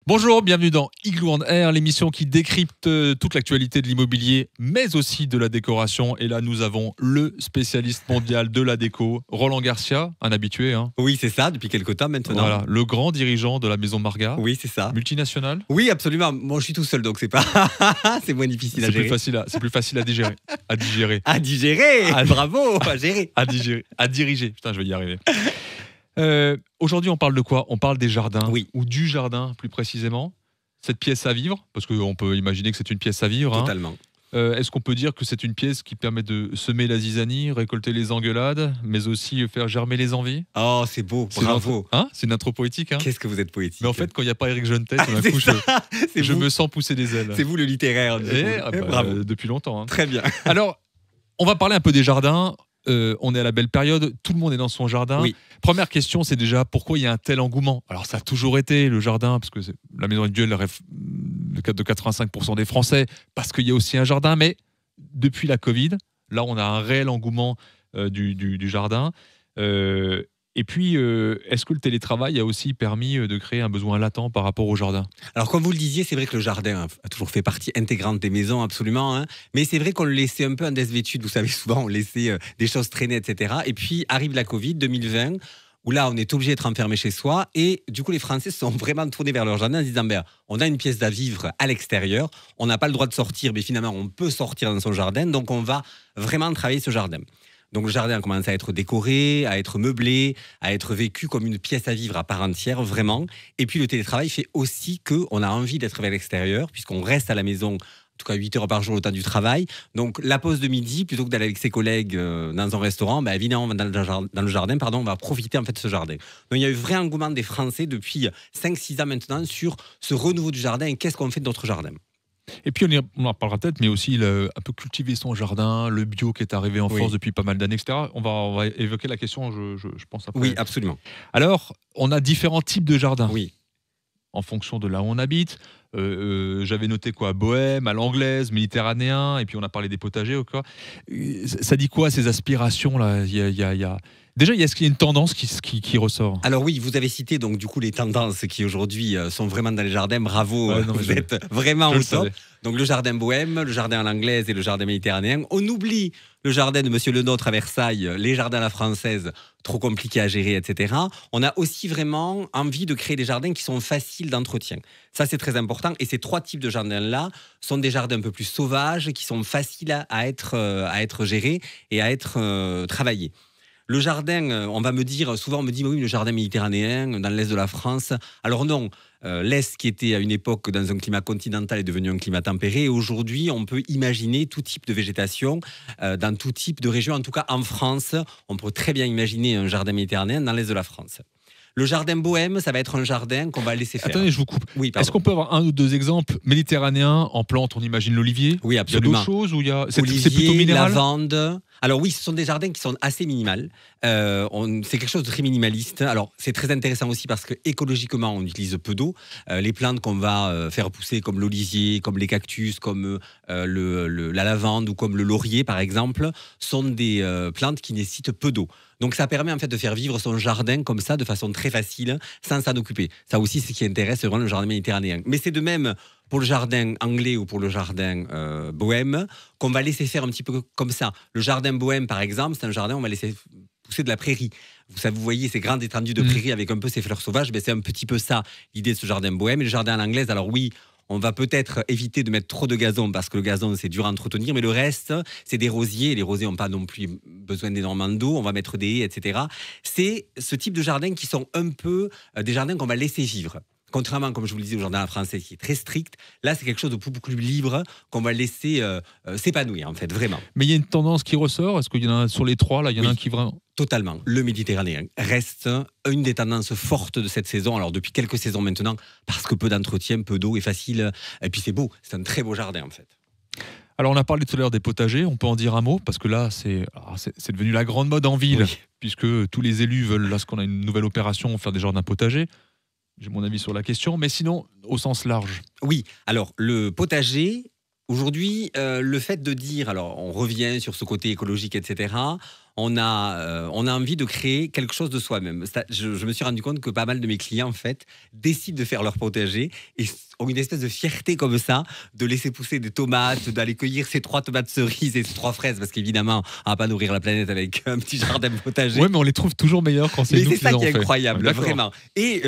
Bonjour, bienvenue dans Igloo on Air, l'émission qui décrypte toute l'actualité de l'immobilier, mais aussi de la décoration. Et là, nous avons le spécialiste mondial de la déco, Roland Garcia, un habitué. Oui, c'est ça, depuis quelques temps maintenant. Voilà, le grand dirigeant de la maison Marga. Oui, c'est ça. Multinationale. Oui, absolument. Moi, je suis tout seul, donc c'est pas. C'est moins difficile à gérer. C'est plus facile à digérer. À digérer. À digérer. Bravo. À gérer. À digérer. À diriger. Putain, je vais y arriver. Aujourd'hui, on parle de quoi? On parle des jardins, oui. Ou du jardin plus précisément. Cette pièce à vivre, parce qu'on peut imaginer que c'est une pièce à vivre. Totalement. Est-ce qu'on peut dire que c'est une pièce qui permet de semer la zizanie, récolter les engueulades, mais aussi faire germer les envies? Oh, c'est beau, bravo. C'est une intro poétique. Qu'est-ce que vous êtes poétique. Mais en fait, quand il n'y a pas Éric Jeunetez, d'un coup, je me sens pousser des ailes. C'est vous le littéraire. Bravo. Depuis longtemps. Très bien. Alors, on va parler un peu des jardins. On est à la belle période, tout le monde est dans son jardin. Oui. Première question, c'est déjà pourquoi il y a un tel engouement? Alors ça a toujours été le jardin, parce que la maison est le rêve de 85% des Français, parce qu'il y a aussi un jardin, mais depuis la Covid, là on a un réel engouement du jardin. Et puis, est-ce que le télétravail a aussi permis de créer un besoin latent par rapport au jardin? Alors, comme vous le disiez, c'est vrai que le jardin a toujours fait partie intégrante des maisons, absolument. Mais c'est vrai qu'on le laissait un peu en désuétude. Vous savez, souvent, on laissait des choses traîner, etc. Et puis, arrive la Covid 2020, où là, on est obligé d'être enfermé chez soi. Et du coup, les Français se sont vraiment tournés vers leur jardin en se disant, on a une pièce à vivre à l'extérieur, on n'a pas le droit de sortir, mais finalement, on peut sortir dans son jardin. Donc, on va vraiment travailler ce jardin. Donc le jardin a commencé à être décoré, à être meublé, à être vécu comme une pièce à vivre à part entière, vraiment. Et puis le télétravail fait aussi qu'on a envie d'être vers l'extérieur, puisqu'on reste à la maison, en tout cas 8 heures par jour le temps du travail. Donc la pause de midi, plutôt que d'aller avec ses collègues dans un restaurant, évidemment dans le jardin, on va profiter en fait de ce jardin. Donc il y a eu vrai engouement des Français depuis 5-6 ans maintenant sur ce renouveau du jardin et qu'est-ce qu'on fait de notre jardin. Et puis on en parlera peut-être, mais aussi un peu cultiver son jardin, le bio qui est arrivé en force depuis pas mal d'années, etc. On va évoquer la question, je pense après. Oui, absolument. Alors, on a différents types de jardins. Oui. En fonction de là où on habite. J'avais noté quoi? Bohème, à l'anglaise, méditerranéen, et puis on a parlé des potagers ou quoi. Ça dit quoi, ces aspirations-là? Déjà, est-ce qu'il y a une tendance qui ressort? Alors oui, vous avez cité donc du coup les tendances qui aujourd'hui sont vraiment dans les jardins. Bravo, vous êtes vraiment au top. Donc le jardin bohème, le jardin à l'anglaise et le jardin méditerranéen. On oublie le jardin de Monsieur Le Nôtre à Versailles, les jardins à la française, trop compliqués à gérer, etc. On a aussi vraiment envie de créer des jardins qui sont faciles d'entretien. Ça, c'est très important. Et ces 3 types de jardins-là sont des jardins un peu plus sauvages, qui sont faciles à être gérés et à être travaillés. Le jardin, souvent on me dit, oui, le jardin méditerranéen, dans l'est de la France. Alors non, l'est qui était à une époque dans un climat continental est devenu un climat tempéré. Et aujourd'hui, on peut imaginer tout type de végétation dans tout type de région. En tout cas, en France, on peut très bien imaginer un jardin méditerranéen dans l'est de la France. Le jardin bohème, ça va être un jardin qu'on va laisser faire. Attendez, je vous coupe. Oui, est-ce qu'on peut avoir un ou deux exemples méditerranéens en plantes? On imagine l'olivier. Oui, absolument. Il y a d'autres choses où c'est Olivier, plutôt minéral? lavande. Alors oui, ce sont des jardins qui sont assez minimales. C'est quelque chose de très minimaliste. Alors c'est très intéressant aussi parce que écologiquement, on utilise peu d'eau. Les plantes qu'on va faire pousser, comme l'olivier, comme les cactus, comme la lavande ou comme le laurier, par exemple, sont des plantes qui nécessitent peu d'eau. Donc ça permet en fait de faire vivre son jardin comme ça, de façon très facile, sans s'en occuper. Ça aussi, c'est ce qui intéresse vraiment le jardin méditerranéen. Mais c'est de même pour le jardin anglais ou pour le jardin bohème, qu'on va laisser faire un petit peu comme ça. Le jardin bohème, par exemple, c'est un jardin où on va laisser pousser de la prairie. Vous voyez ces grandes étendues de prairie avec un peu ces fleurs sauvages, c'est un petit peu ça l'idée de ce jardin bohème. Et le jardin à l'anglaise, alors oui, on va peut-être éviter de mettre trop de gazon parce que le gazon, c'est dur à entretenir. Mais le reste, c'est des rosiers. Et les rosiers n'ont pas non plus besoin d'énormément d'eau. On va mettre des haies, etc. C'est ce type de jardins qui sont un peu des jardins qu'on va laisser vivre. Contrairement, comme je vous le disais, au jardin français qui est très strict, là, c'est quelque chose de beaucoup plus libre qu'on va laisser s'épanouir, en fait, vraiment. Mais il y a une tendance qui ressort. Est-ce qu'il y en a sur les 3, là, il y en a un qui vraiment... Totalement. Le méditerranéen reste une des tendances fortes de cette saison. Alors, depuis quelques saisons maintenant, parce que peu d'entretien, peu d'eau est facile. Et puis, c'est beau. C'est un très beau jardin, en fait. Alors, on a parlé tout à l'heure des potagers. On peut en dire un mot parce que là, c'est devenu la grande mode en ville, puisque tous les élus veulent, lorsqu'on a une nouvelle opération, faire des jardins potagers. J'ai mon avis sur la question, mais sinon, au sens large. Oui, alors le potager, aujourd'hui, le fait de dire, alors on revient sur ce côté écologique, etc., on a envie de créer quelque chose de soi-même. Je me suis rendu compte que pas mal de mes clients, en fait, décident de faire leur potager et ont une espèce de fierté comme ça, de laisser pousser des tomates, d'aller cueillir ces 3 tomates cerises et ces 3 fraises, parce qu'évidemment, on va pas nourrir la planète avec un petit jardin potager. Ouais, mais on les trouve toujours meilleurs quand c'est nous qui les c'est ça qui est avons fait. incroyable, D'accord. vraiment. Et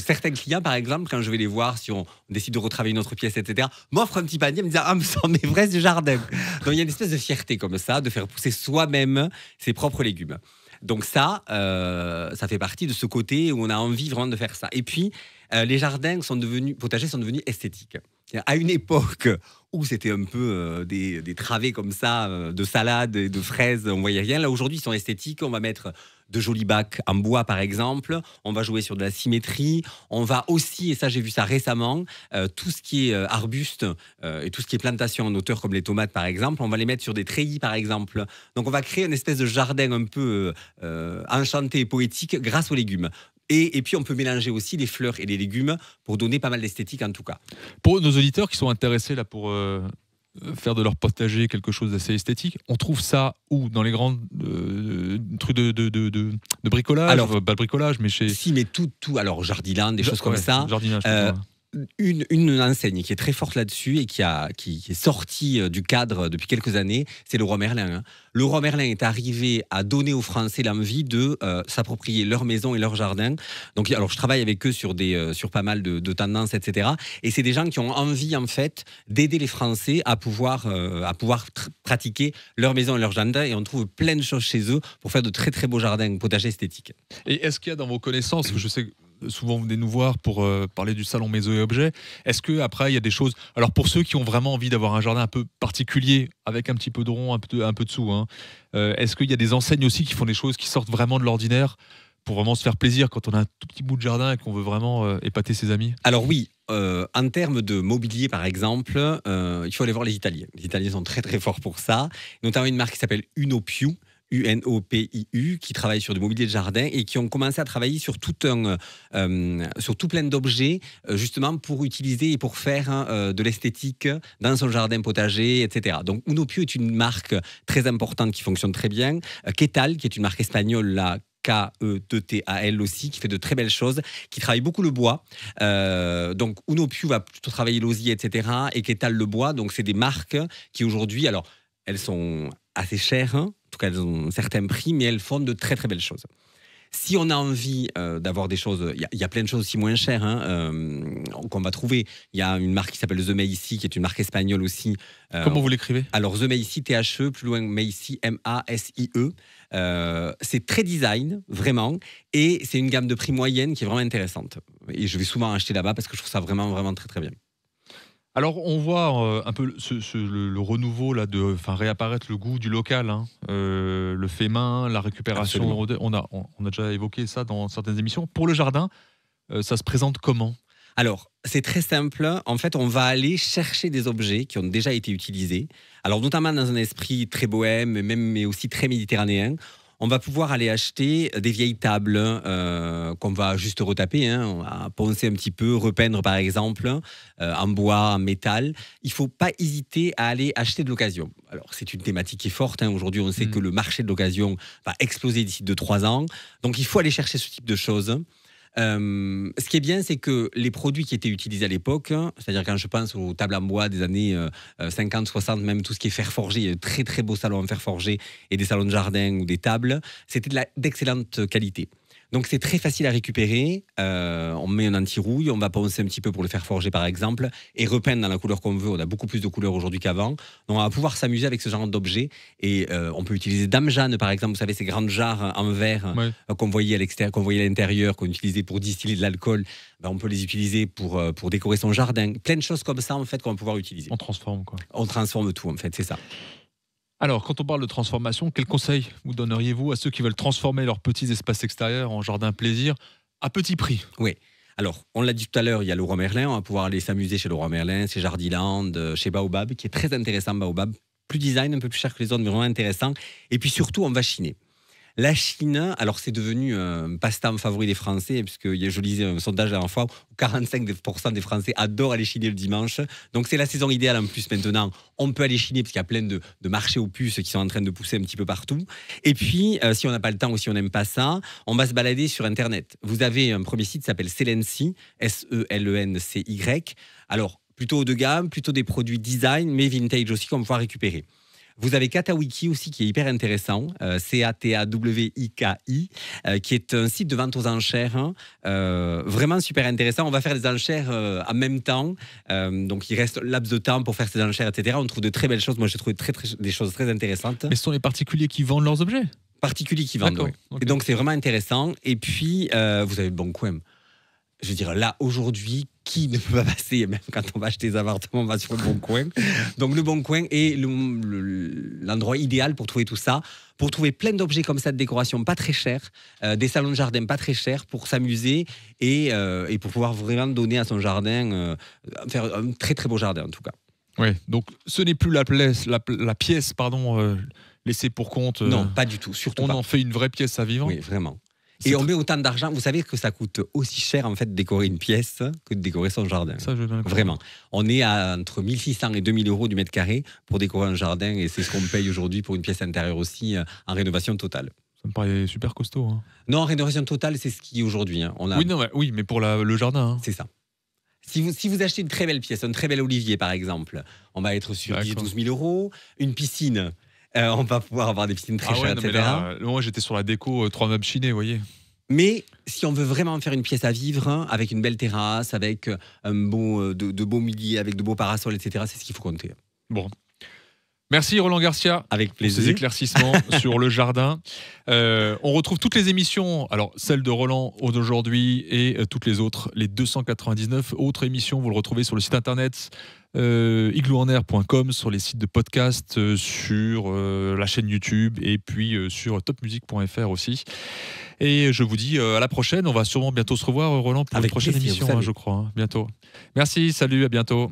certains clients, par exemple, quand je vais les voir, si on décide de retravailler une autre pièce, etc., m'offrent un petit panier, me disant ah, me sont mes fraises du jardin. Donc il y a une espèce de fierté comme ça, de faire pousser soi-même ses propres légumes. Donc ça fait partie de ce côté où on a envie vraiment de faire ça. Et puis, les potagers sont devenus esthétiques. À une époque où c'était un peu des travées comme ça, de salade et de fraises, on voyait rien. Là, aujourd'hui, ils sont esthétiques. On va mettre de jolis bacs en bois, par exemple. On va jouer sur de la symétrie. On va aussi, et ça, j'ai vu ça récemment, tout ce qui est arbuste et tout ce qui est plantation en hauteur, comme les tomates, par exemple, on va les mettre sur des treillis, par exemple. Donc, on va créer une espèce de jardin un peu enchanté et poétique grâce aux légumes. Et puis, on peut mélanger aussi les fleurs et les légumes pour donner pas mal d'esthétique, en tout cas. Pour nos auditeurs qui sont intéressés là pour faire de leur potager quelque chose d'assez esthétique, on trouve ça où? Dans les grands trucs de bricolage? Alors, pas de bricolage, mais chez... Si, mais tout, alors Jardiland, des choses comme ça. Jardinage. Une enseigne qui est très forte là-dessus et qui est sortie du cadre depuis quelques années, c'est le Roi Merlin. Hein. Le Roi Merlin est arrivé à donner aux Français l'envie de s'approprier leur maison et leur jardin. Donc, alors, je travaille avec eux sur pas mal de tendances, etc. Et c'est des gens qui ont envie, en fait, d'aider les Français à pouvoir pratiquer leur maison et leur jardin. Et on trouve plein de choses chez eux pour faire de très, très beaux jardins potagers esthétiques. Et est-ce qu'il y a dans vos connaissances, que je sais que souvent vous venez nous voir pour parler du salon Maison et Objets, est-ce qu'après il y a des choses, alors pour ceux qui ont vraiment envie d'avoir un jardin un peu particulier, avec un petit peu de rond, un peu de sous, hein, est-ce qu'il y a des enseignes aussi qui font des choses qui sortent vraiment de l'ordinaire pour vraiment se faire plaisir quand on a un tout petit bout de jardin et qu'on veut vraiment épater ses amis? Alors oui, en termes de mobilier, par exemple, il faut aller voir les Italiens. Les Italiens sont très très forts pour ça, notamment une marque qui s'appelle Unopiu, UNOPIU, qui travaille sur du mobilier de jardin et qui ont commencé à travailler sur tout plein d'objets, justement pour utiliser et pour faire de l'esthétique dans son jardin potager, etc. Donc Unopiu est une marque très importante qui fonctionne très bien. Ketal, qui est une marque espagnole, là, Ketal aussi, qui fait de très belles choses, qui travaille beaucoup le bois. Donc Unopiu va plutôt travailler l'osier, etc. Et Ketal le bois. Donc c'est des marques qui aujourd'hui, alors elles sont assez chères, hein. En tout cas elles ont un certain prix, mais elles font de très très belles choses. Si on a envie d'avoir des choses, il y a plein de choses aussi moins chères qu'on va trouver. Il y a une marque qui s'appelle The Macy, qui est une marque espagnole aussi. Comment vous l'écrivez? Alors The Macy, THE, plus loin Macy, MASIE. C'est très design, vraiment, et c'est une gamme de prix moyenne qui est vraiment intéressante. Et je vais souvent acheter là-bas parce que je trouve ça vraiment, vraiment très, très bien. Alors, on voit un peu le renouveau, là, réapparaître le goût du local, hein. Le fait main, la récupération. On a déjà évoqué ça dans certaines émissions. Pour le jardin, ça se présente comment? Alors, c'est très simple. En fait, on va aller chercher des objets qui ont déjà été utilisés. Alors, notamment dans un esprit très bohème, mais aussi très méditerranéen. On va pouvoir aller acheter des vieilles tables qu'on va juste retaper, hein. On va poncer un petit peu, repeindre par exemple, en bois, en métal. Il ne faut pas hésiter à aller acheter de l'occasion. Alors, c'est une thématique qui est forte, hein. Aujourd'hui, on sait que le marché de l'occasion va exploser d'ici 2-3 ans. Donc, il faut aller chercher ce type de choses. Ce qui est bien, c'est que les produits qui étaient utilisés à l'époque, c'est-à-dire quand je pense aux tables en bois des années 50, 60, même tout ce qui est fer forgé, il y a de très très beaux salons en fer forgé et des salons de jardin ou des tables, c'était d'excellente qualité. Donc c'est très facile à récupérer, on met un anti-rouille, on va poncer un petit peu pour le faire forger par exemple, et repeindre dans la couleur qu'on veut. On a beaucoup plus de couleurs aujourd'hui qu'avant, donc on va pouvoir s'amuser avec ce genre d'objets, et on peut utiliser Dame Jeanne par exemple, vous savez ces grandes jarres en verre qu'on voyait à l'extérieur, qu'on voyait à l'intérieur, qu'on utilisait pour distiller de l'alcool, ben, on peut les utiliser pour décorer son jardin, plein de choses comme ça en fait qu'on va pouvoir utiliser. On transforme quoi. On transforme tout en fait, c'est ça. Alors, quand on parle de transformation, quels conseils vous donneriez-vous à ceux qui veulent transformer leurs petits espaces extérieurs en jardin plaisir à petit prix? Oui. Alors, on l'a dit tout à l'heure, il y a le Roi Merlin. On va pouvoir aller s'amuser chez le Roi Merlin, chez Jardiland, chez Baobab, qui est très intéressant, Baobab. Plus design, un peu plus cher que les autres, mais vraiment intéressant. Et puis surtout, on va chiner. La Chine, alors c'est devenu un passe-temps favori des Français, puisque je lisais un sondage la dernière fois où 45% des Français adorent aller chiner le dimanche. Donc c'est la saison idéale en plus maintenant. On peut aller chiner parce qu'il y a plein de marchés aux puces qui sont en train de pousser un petit peu partout. Et puis, si on n'a pas le temps ou si on n'aime pas ça, on va se balader sur Internet. Vous avez un premier site qui s'appelle Selency, S-E-L-E-N-C-Y. Alors, plutôt haut de gamme, plutôt des produits design, mais vintage aussi qu'on va pouvoir récupérer. Vous avez Katawiki aussi qui est hyper intéressant, C-A-T-A-W-I-K-I, qui est un site de vente aux enchères, vraiment super intéressant. On va faire des enchères en même temps, donc il reste laps de temps pour faire ces enchères, etc. On trouve de très belles choses. Moi, j'ai trouvé des choses très intéressantes. Mais ce sont les particuliers qui vendent leurs objets? Particuliers qui vendent, oui. Okay. Et donc, c'est vraiment intéressant. Et puis, vous avez le Bon Coin. Je veux dire, là, aujourd'hui, qui ne peut pas passer, même quand on va acheter des appartements, on va sur le Bon Coin. Donc, le Bon Coin est l'endroit idéal pour trouver tout ça, pour trouver plein d'objets comme ça de décoration pas très chers, des salons de jardin pas très chers pour s'amuser et pour pouvoir vraiment donner à son jardin, faire un très très beau jardin en tout cas. Oui, donc ce n'est plus la pièce laissée pour compte. Non, pas du tout, surtout pas. On en fait une vraie pièce à vivre. Oui, vraiment. Et on met autant d'argent. Vous savez que ça coûte aussi cher en fait de décorer une pièce que de décorer son jardin. Ça, je vraiment. On est à entre 1600 et 2000 euros du mètre carré pour décorer un jardin et c'est ce qu'on paye aujourd'hui pour une pièce intérieure aussi en rénovation totale. Ça me paraît super costaud. Hein. Non, en rénovation totale, c'est ce qui est aujourd'hui. Hein. Oui, mais pour le jardin. Hein. C'est ça. Si vous achetez une très belle pièce, un très bel olivier par exemple, on va être sur 10-12 000 euros. Une piscine. On va pouvoir avoir des piscines très chères, etc. Là, moi, j'étais sur la déco 3 meubles chinés, vous voyez. Mais si on veut vraiment faire une pièce à vivre, hein, avec une belle terrasse, avec de beaux mobiliers, avec de beaux parasols, etc., c'est ce qu'il faut compter. Bon. Merci Roland Garcia. Avec plaisir. Pour ces éclaircissements sur le jardin. On retrouve toutes les émissions, alors celle de Roland d'aujourd'hui et toutes les autres, les 299 autres émissions, vous le retrouvez sur le site internet igloonair.com, sur les sites de podcast, sur la chaîne YouTube et puis sur topmusic.fr aussi. Et je vous dis à la prochaine. On va sûrement bientôt se revoir, Roland, pour une prochaine émission, je crois. Bientôt. Merci, salut, à bientôt.